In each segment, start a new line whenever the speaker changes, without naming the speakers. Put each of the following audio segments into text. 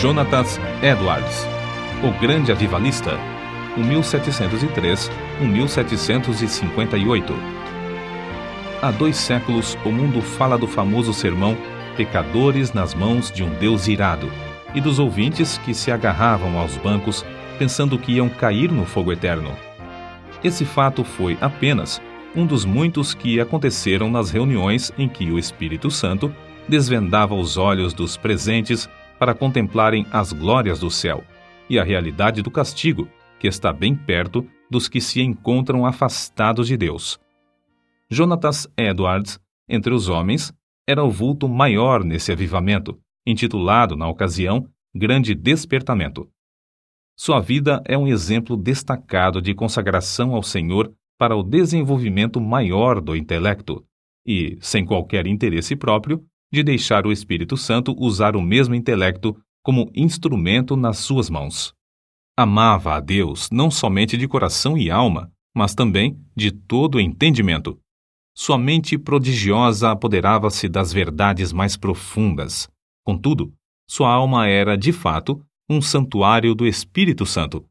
Jonathan Edwards, o grande avivalista, 1703-1758. Há 2 séculos, o mundo fala do famoso sermão Pecadores nas mãos de um Deus irado, e dos ouvintes que se agarravam aos bancos pensando que iam cair no fogo eterno. Esse fato foi apenas um dos muitos que aconteceram nas reuniões em que o Espírito Santo desvendava os olhos dos presentes para contemplarem as glórias do céu e a realidade do castigo, que está bem perto dos que se encontram afastados de Deus. Jonathan Edwards, entre os homens, era o vulto maior nesse avivamento, intitulado, na ocasião, Grande Despertamento. Sua vida é um exemplo destacado de consagração ao Senhor para o desenvolvimento maior do intelecto e, sem qualquer interesse próprio, de deixar o Espírito Santo usar o mesmo intelecto como instrumento nas suas mãos. Amava a Deus não somente de coração e alma, mas também de todo o entendimento. Sua mente prodigiosa apoderava-se das verdades mais profundas. Contudo, sua alma era, de fato, um santuário do Espírito Santo.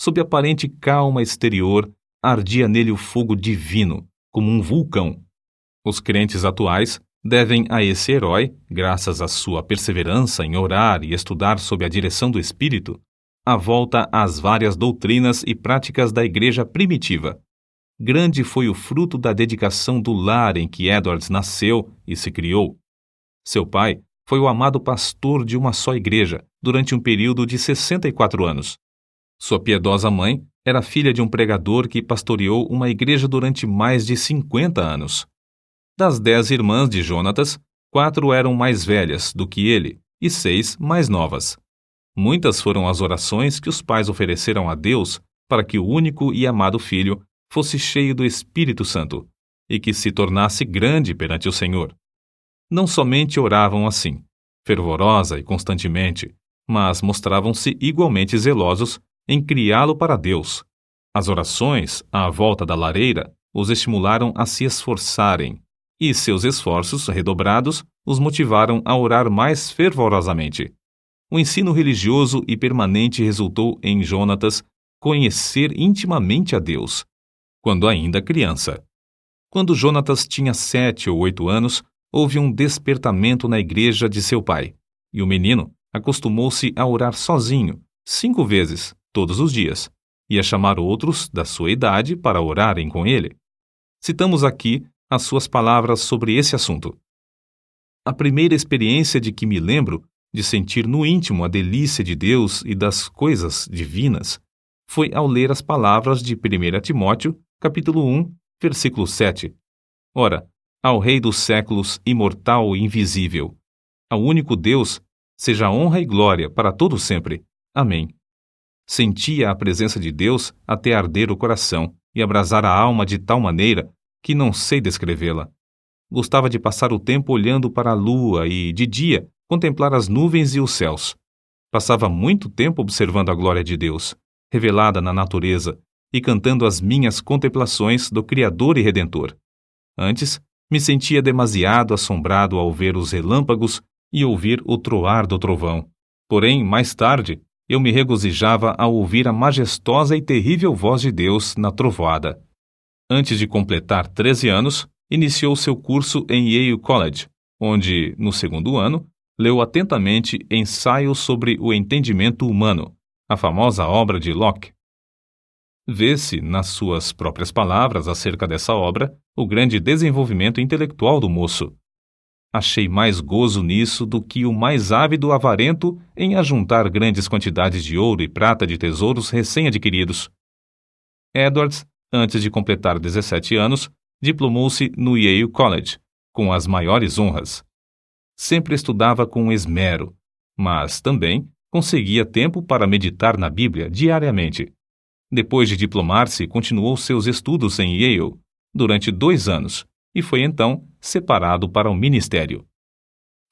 Sob aparente calma exterior, ardia nele o fogo divino, como um vulcão. Os crentes atuais devem a esse herói, graças à sua perseverança em orar e estudar sob a direção do Espírito, a volta às várias doutrinas e práticas da igreja primitiva. Grande foi o fruto da dedicação do lar em que Edwards nasceu e se criou. Seu pai foi o amado pastor de uma só igreja durante um período de 64 anos. Sua piedosa mãe era filha de um pregador que pastoreou uma igreja durante mais de 50 anos. Das 10 irmãs de Jonatas, 4 eram mais velhas do que ele e 6 mais novas. Muitas foram as orações que os pais ofereceram a Deus para que o único e amado filho fosse cheio do Espírito Santo e que se tornasse grande perante o Senhor. Não somente oravam assim, fervorosa e constantemente, mas mostravam-se igualmente zelosos em criá-lo para Deus. As orações, à volta da lareira, os estimularam a se esforçarem, e seus esforços redobrados os motivaram a orar mais fervorosamente. O ensino religioso e permanente resultou em Jonatas conhecer intimamente a Deus, quando ainda criança. Quando Jonatas tinha 7 ou 8 anos, houve um despertamento na igreja de seu pai, e o menino acostumou-se a orar sozinho, 5 vezes, todos os dias, e a chamar outros da sua idade para orarem com ele. Citamos aqui as suas palavras sobre esse assunto. A primeira experiência de que me lembro, de sentir no íntimo a delícia de Deus e das coisas divinas, foi ao ler as palavras de 1 Timóteo, capítulo 1, versículo 7. Ora, ao Rei dos séculos, imortal e invisível, ao único Deus, seja honra e glória para todo sempre. Amém. Sentia a presença de Deus até arder o coração e abrasar a alma de tal maneira que não sei descrevê-la. Gostava de passar o tempo olhando para a lua e, de dia, contemplar as nuvens e os céus. Passava muito tempo observando a glória de Deus, revelada na natureza, e cantando as minhas contemplações do Criador e Redentor. Antes, me sentia demasiado assombrado ao ver os relâmpagos e ouvir o troar do trovão. Porém, mais tarde, eu me regozijava ao ouvir a majestosa e terrível voz de Deus na trovoada. Antes de completar 13 anos, iniciou seu curso em Yale College, onde, no 2º ano, leu atentamente Ensaios sobre o Entendimento Humano, a famosa obra de Locke. Vê-se, nas suas próprias palavras acerca dessa obra, o grande desenvolvimento intelectual do moço. Achei mais gozo nisso do que o mais ávido avarento em ajuntar grandes quantidades de ouro e prata de tesouros recém-adquiridos. Edwards, antes de completar 17 anos, diplomou-se no Yale College, com as maiores honras. Sempre estudava com esmero, mas também conseguia tempo para meditar na Bíblia diariamente. Depois de diplomar-se, continuou seus estudos em Yale durante 2 anos e foi então separado para o ministério.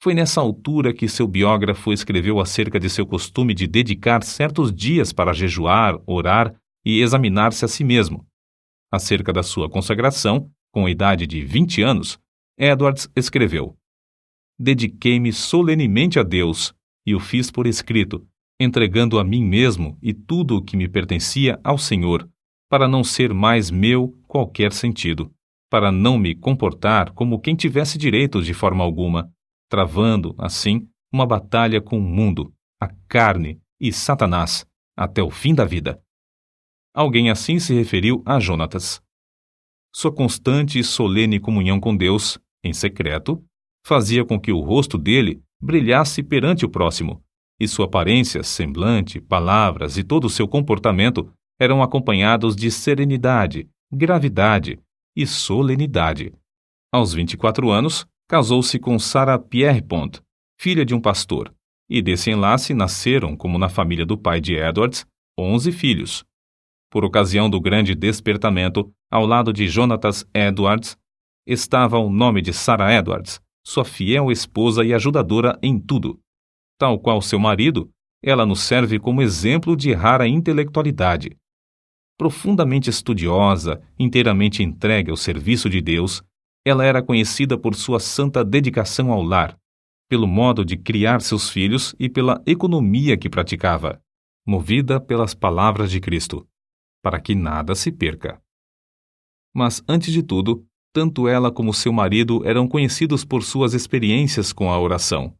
Foi nessa altura que seu biógrafo escreveu acerca de seu costume de dedicar certos dias para jejuar, orar e examinar-se a si mesmo. Acerca da sua consagração, com a idade de 20 anos, Edwards escreveu: Dediquei-me solenemente a Deus, e o fiz por escrito, entregando a mim mesmo e tudo o que me pertencia ao Senhor, para não ser mais meu qualquer sentido, para não me comportar como quem tivesse direitos de forma alguma, travando, assim, uma batalha com o mundo, a carne e Satanás, até o fim da vida. Alguém assim se referiu a Jonatas. Sua constante e solene comunhão com Deus, em secreto, fazia com que o rosto dele brilhasse perante o próximo, e sua aparência, semblante, palavras e todo o seu comportamento eram acompanhados de serenidade, gravidade e solenidade. Aos 24 anos, casou-se com Sarah Pierrepont, filha de um pastor, e desse enlace nasceram, como na família do pai de Edwards, 11 filhos. Por ocasião do grande despertamento, ao lado de Jonatas Edwards, estava o nome de Sarah Edwards, sua fiel esposa e ajudadora em tudo. Tal qual seu marido, ela nos serve como exemplo de rara intelectualidade. Profundamente estudiosa, inteiramente entregue ao serviço de Deus, ela era conhecida por sua santa dedicação ao lar, pelo modo de criar seus filhos e pela economia que praticava, movida pelas palavras de Cristo, para que nada se perca. Mas, antes de tudo, tanto ela como seu marido eram conhecidos por suas experiências com a oração.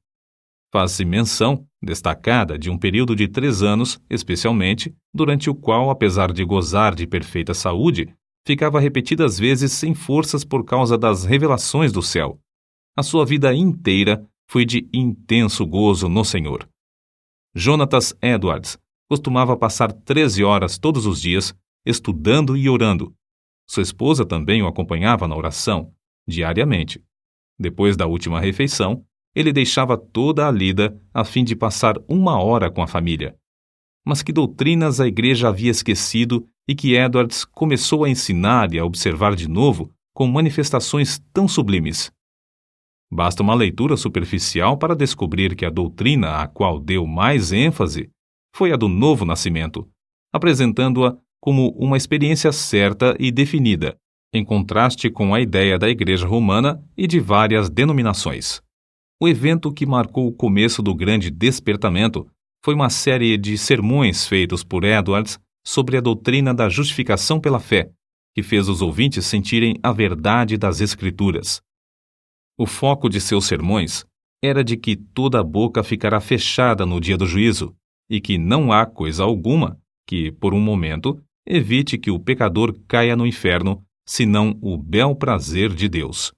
Faz-se menção, destacada, de um período de 3 anos, especialmente, durante o qual, apesar de gozar de perfeita saúde, ficava repetidas vezes sem forças por causa das revelações do céu. A sua vida inteira foi de intenso gozo no Senhor. Jonatas Edwards costumava passar 13 horas todos os dias estudando e orando. Sua esposa também o acompanhava na oração, diariamente. Depois da última refeição, ele deixava toda a lida a fim de passar 1 hora com a família. Mas que doutrinas a igreja havia esquecido e que Edwards começou a ensinar e a observar de novo com manifestações tão sublimes? Basta uma leitura superficial para descobrir que a doutrina a qual deu mais ênfase foi a do novo nascimento, apresentando-a como uma experiência certa e definida, em contraste com a ideia da Igreja Romana e de várias denominações. O evento que marcou o começo do grande despertamento foi uma série de sermões feitos por Edwards sobre a doutrina da justificação pela fé, que fez os ouvintes sentirem a verdade das Escrituras. O foco de seus sermões era de que toda a boca ficará fechada no dia do juízo e que não há coisa alguma que, por um momento, evite que o pecador caia no inferno, senão o bel prazer de Deus.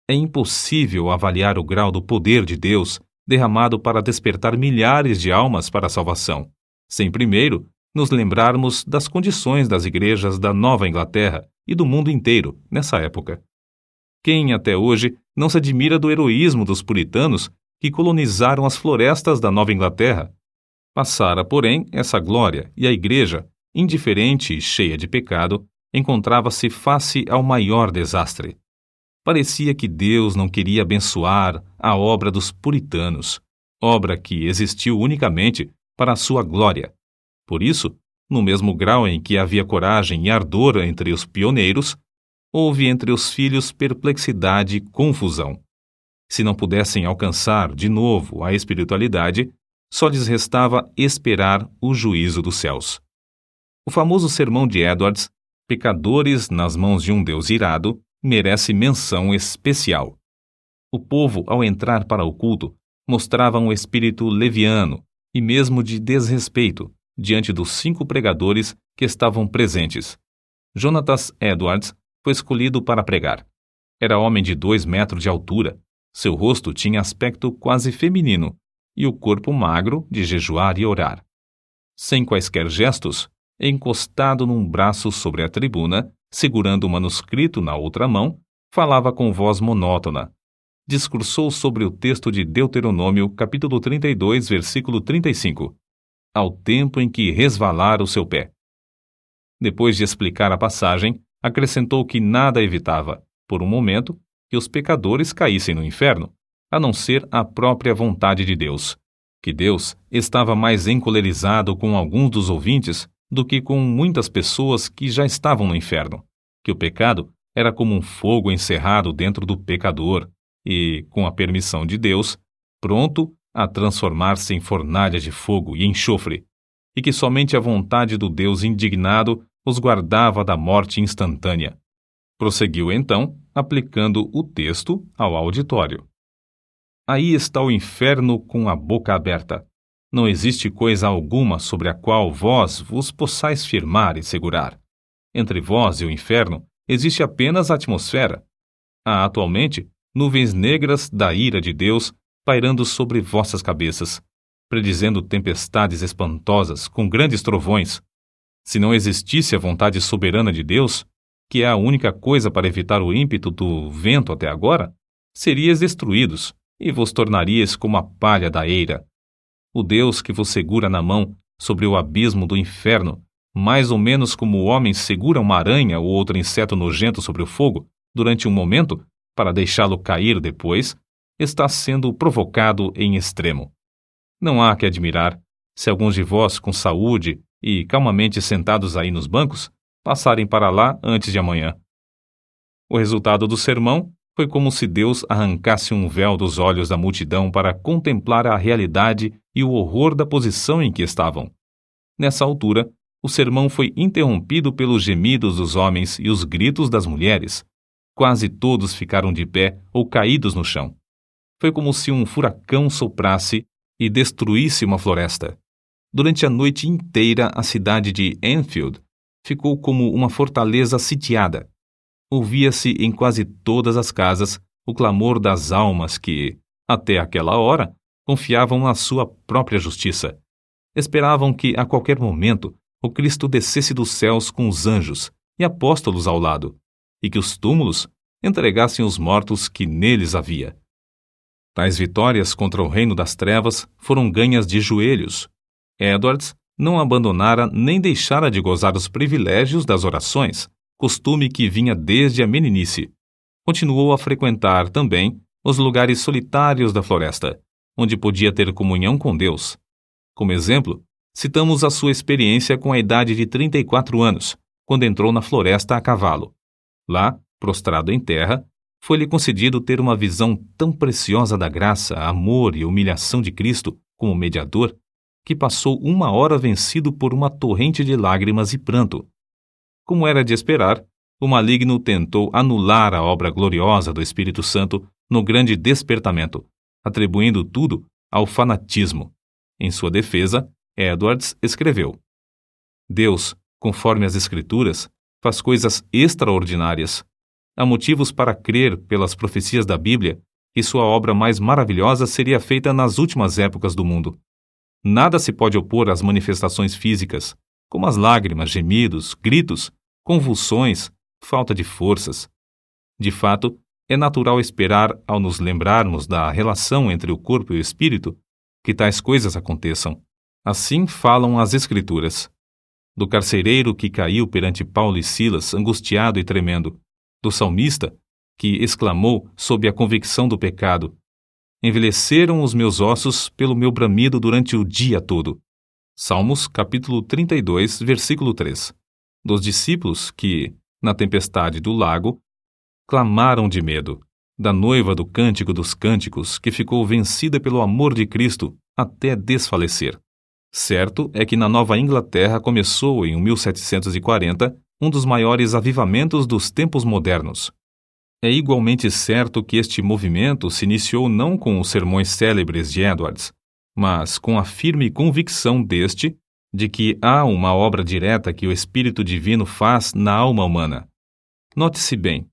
É impossível avaliar o grau do poder de Deus derramado para despertar milhares de almas para a salvação, sem primeiro nos lembrarmos das condições das igrejas da Nova Inglaterra e do mundo inteiro nessa época. Quem até hoje não se admira do heroísmo dos puritanos que colonizaram as florestas da Nova Inglaterra? Passara, porém, essa glória e a igreja, indiferente e cheia de pecado, encontrava-se face ao maior desastre. Parecia que Deus não queria abençoar a obra dos puritanos, obra que existiu unicamente para a sua glória. Por isso, no mesmo grau em que havia coragem e ardor entre os pioneiros, houve entre os filhos perplexidade e confusão. Se não pudessem alcançar, de novo, a espiritualidade, só lhes restava esperar o juízo dos céus. O famoso sermão de Edwards, Pecadores nas mãos de um Deus irado, merece menção especial. O povo, ao entrar para o culto, mostrava um espírito leviano e mesmo de desrespeito diante dos 5 pregadores que estavam presentes. Jonatas Edwards foi escolhido para pregar. Era homem de 2 metros de altura, seu rosto tinha aspecto quase feminino e o corpo magro de jejuar e orar. Sem quaisquer gestos, encostado num braço sobre a tribuna, segurando o manuscrito na outra mão, falava com voz monótona. Discursou sobre o texto de Deuteronômio, capítulo 32, versículo 35, ao tempo em que resvalara o seu pé. Depois de explicar a passagem, acrescentou que nada evitava, por um momento, que os pecadores caíssem no inferno, a não ser a própria vontade de Deus, que Deus estava mais encolerizado com alguns dos ouvintes do que com muitas pessoas que já estavam no inferno, que o pecado era como um fogo encerrado dentro do pecador e, com a permissão de Deus, pronto a transformar-se em fornalhas de fogo e enxofre, e que somente a vontade do Deus indignado os guardava da morte instantânea. Prosseguiu então, aplicando o texto ao auditório. Aí está o inferno com a boca aberta. Não existe coisa alguma sobre a qual vós vos possais firmar e segurar. Entre vós e o inferno existe apenas a atmosfera. Há atualmente nuvens negras da ira de Deus pairando sobre vossas cabeças, predizendo tempestades espantosas com grandes trovões. Se não existisse a vontade soberana de Deus, que é a única coisa para evitar o ímpeto do vento até agora, seríeis destruídos e vos tornaríeis como a palha da eira. O Deus que vos segura na mão sobre o abismo do inferno, mais ou menos como o homem segura uma aranha ou outro inseto nojento sobre o fogo, durante um momento, para deixá-lo cair depois, está sendo provocado em extremo. Não há que admirar se alguns de vós com saúde e calmamente sentados aí nos bancos, passarem para lá antes de amanhã. O resultado do sermão foi como se Deus arrancasse um véu dos olhos da multidão para contemplar a realidade e o horror da posição em que estavam. Nessa altura, o sermão foi interrompido pelos gemidos dos homens e os gritos das mulheres. Quase todos ficaram de pé ou caídos no chão. Foi como se um furacão soprasse e destruísse uma floresta. Durante a noite inteira, a cidade de Enfield ficou como uma fortaleza sitiada. Ouvia-se em quase todas as casas o clamor das almas que, até aquela hora, confiavam na sua própria justiça. Esperavam que, a qualquer momento, o Cristo descesse dos céus com os anjos e apóstolos ao lado, e que os túmulos entregassem os mortos que neles havia. Tais vitórias contra o reino das trevas foram ganhas de joelhos. Edwards não abandonara nem deixara de gozar os privilégios das orações, costume que vinha desde a meninice. Continuou a frequentar também os lugares solitários da floresta, onde podia ter comunhão com Deus. Como exemplo, citamos a sua experiência com a idade de 34 anos, quando entrou na floresta a cavalo. Lá, prostrado em terra, foi-lhe concedido ter uma visão tão preciosa da graça, amor e humilhação de Cristo como mediador, que passou 1 hora vencido por uma torrente de lágrimas e pranto. Como era de esperar, o maligno tentou anular a obra gloriosa do Espírito Santo no grande despertamento, atribuindo tudo ao fanatismo. Em sua defesa, Edwards escreveu: Deus, conforme as Escrituras, faz coisas extraordinárias. Há motivos para crer, pelas profecias da Bíblia, que sua obra mais maravilhosa seria feita nas últimas épocas do mundo. Nada se pode opor às manifestações físicas, como as lágrimas, gemidos, gritos, convulsões, falta de forças. De fato, é natural esperar, ao nos lembrarmos da relação entre o corpo e o espírito, que tais coisas aconteçam. Assim falam as Escrituras. Do carcereiro que caiu perante Paulo e Silas, angustiado e tremendo. Do salmista, que exclamou sob a convicção do pecado: envelheceram os meus ossos pelo meu bramido durante o dia todo. Salmos, capítulo 32, versículo 3. Dos discípulos que, na tempestade do lago, clamaram de medo. Da noiva do Cântico dos Cânticos, que ficou vencida pelo amor de Cristo até desfalecer. Certo é que na Nova Inglaterra começou, em 1740, um dos maiores avivamentos dos tempos modernos. É igualmente certo que este movimento se iniciou não com os sermões célebres de Edwards, mas com a firme convicção deste de que há uma obra direta que o Espírito Divino faz na alma humana. Note-se bem,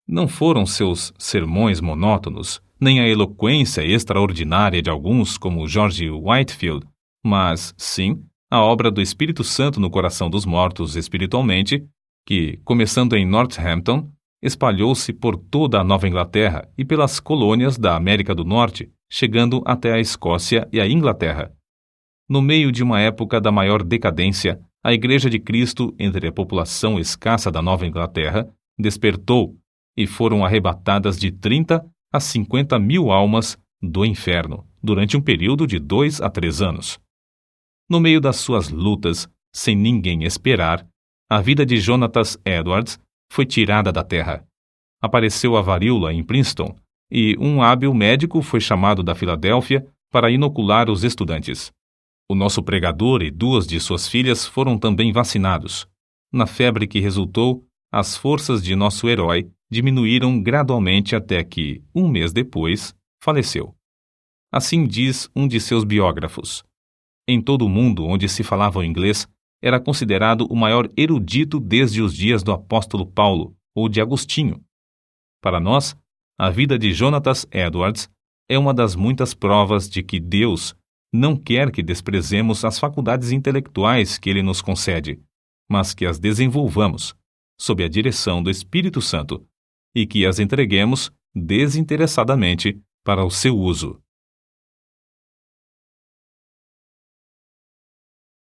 não foram seus sermões monótonos, nem a eloquência extraordinária de alguns como George Whitefield, mas, sim, a obra do Espírito Santo no coração dos mortos espiritualmente, que, começando em Northampton, espalhou-se por toda a Nova Inglaterra e pelas colônias da América do Norte, chegando até a Escócia e a Inglaterra. No meio de uma época da maior decadência, a Igreja de Cristo, entre a população escassa da Nova Inglaterra, despertou e foram arrebatadas de 30 a 50 mil almas do inferno, durante um período de 2 a 3 anos. No meio das suas lutas, sem ninguém esperar, a vida de Jonathan Edwards foi tirada da terra. Apareceu a varíola em Princeton, e um hábil médico foi chamado da Filadélfia para inocular os estudantes. O nosso pregador e 2 de suas filhas foram também vacinados. Na febre que resultou, as forças de nosso herói diminuíram gradualmente até que, 1 mês depois, faleceu. Assim diz um de seus biógrafos. Em todo o mundo onde se falava o inglês, era considerado o maior erudito desde os dias do apóstolo Paulo ou de Agostinho. Para nós, a vida de Jonatas Edwards é uma das muitas provas de que Deus não quer que desprezemos as faculdades intelectuais que Ele nos concede, mas que as desenvolvamos, sob a direção do Espírito Santo, e que as entreguemos desinteressadamente para o seu uso.